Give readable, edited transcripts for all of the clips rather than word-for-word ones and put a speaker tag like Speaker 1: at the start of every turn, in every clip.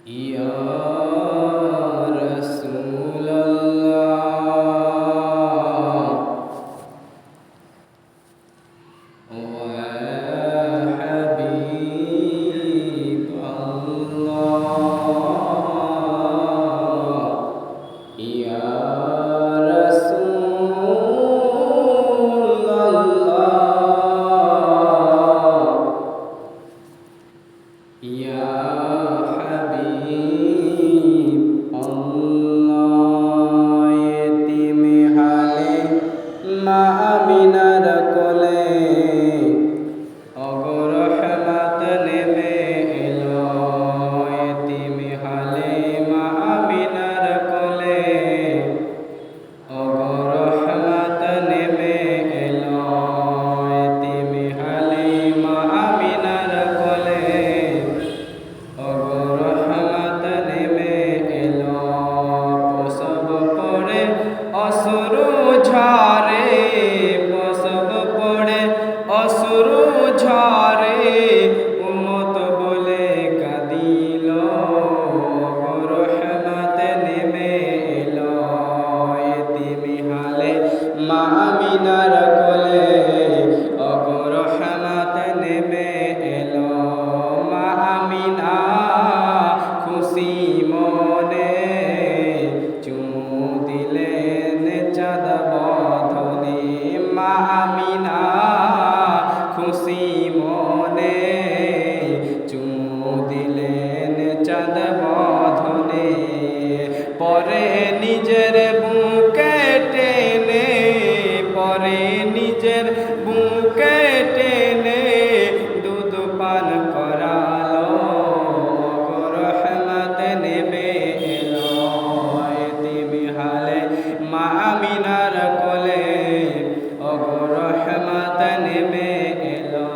Speaker 1: ইয়া রাসূলাল্লাহ ওয়া হাবিবাল্লাহ ইয়া রাসূলাল্লাহ ইয়া হাবিব আল্লাহ এতিম হালে মা আমিনার কোলে ওগো রহমত নেমে এলো এতিম হালে মা আমিনার কোলে ওগো রহমত নেমে এলো এতিম হালে মা আমিনার কোলে ওগো রহমত নেমে এলো প্রসব পড়ে অশ্রু ঝরে প্রসব পড়ে অশ্রু ঝরে উম্মত বলে কাঁদিল ওগো রহমত নেমে এলো এতিম হালে মা আমিনার কোলে ওগো রহমত নেমে এলো মা আমিনা খুশি মনে চুমু দিলেন চাঁদ বধনে মা আমিনা খুশি মনে চুমু দিলেন চাঁদ বধনে পরে নিজের বুকে টেনে পরে নিজের বুকে টেনে দুধ পান করালো ওগো রহমত নেমে এলো এতিম হালে মা আমিনার কোলে ওগো রহমত নেমে এলো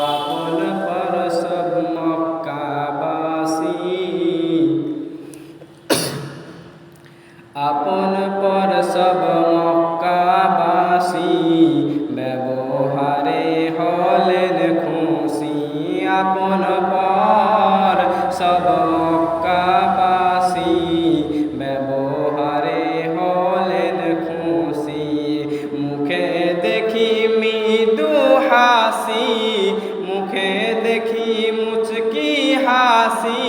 Speaker 1: আপন পর সব মক্কাবাসী আপন পর সব মক্কাবাসী ব্যবহারে হলেন খুশি আপন পর সব মক্কাবাসী ব্যবহারে হলেন খুশি মুখে দেখি মৃদু হাসি মুখে দেখি মুচকি হাসি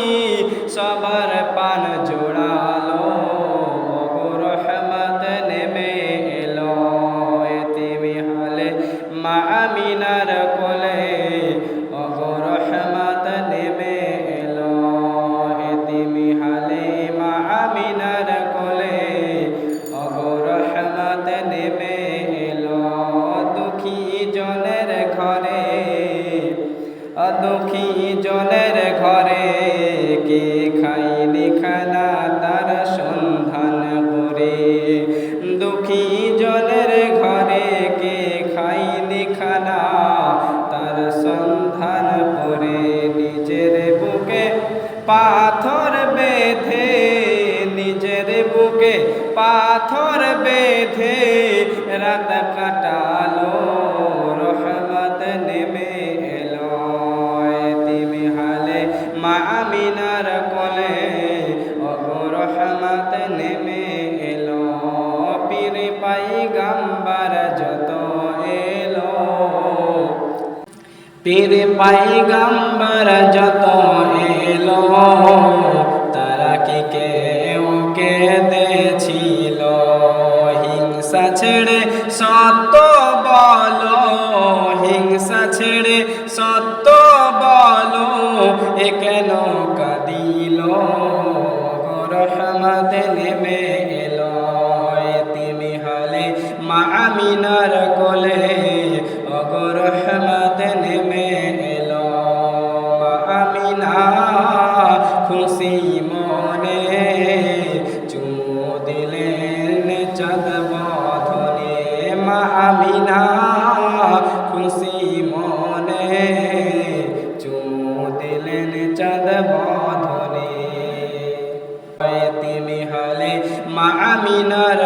Speaker 1: সবার পান জোড়ালো ওগো রহমত নেমে এলো এতিম হালে মা আমিনার কোলে ওগো রহমত নেমে এলো এতিম হালে মা আমিনার কোলে ওগো রহমত নেমে এলো দুঃখী জনের ঘরে দুঃখী জনের ঘরে কে খাইনি খানা তার সন্ধান করে দুঃখী জনের ঘরে কে খাইনি খানা তার সন্ধান করে নিজের বুকে পাথর বেঁধে নিজের বুকে পাথর বেঁধে রাত কাটালো রহমত নেমে এলো এতিম হালে মা আমিনার কোলে ওগো রহমত নেমে এলো পীর পাইগাম্বার যত এলো পীর পাইগাম্বার যত এলো তারা কি কেউ কেঁদেছিল হিংসা ছেড়ে সত্য বলো হিংসা ছেড়ে সত্য বলো এ কেন কাঁদিল ওগো রহমত নেমে এলো এতিম হালে মা আমিনার কোলে ওগো রহমত নেমে এলো মা আমিনা খুশি মনে চুমু দিলেন চাঁদ বধনে মা আমিনা খুশি মনে চুমু দিলেন চাঁদ বধনে এতিম হালে মা আমিনার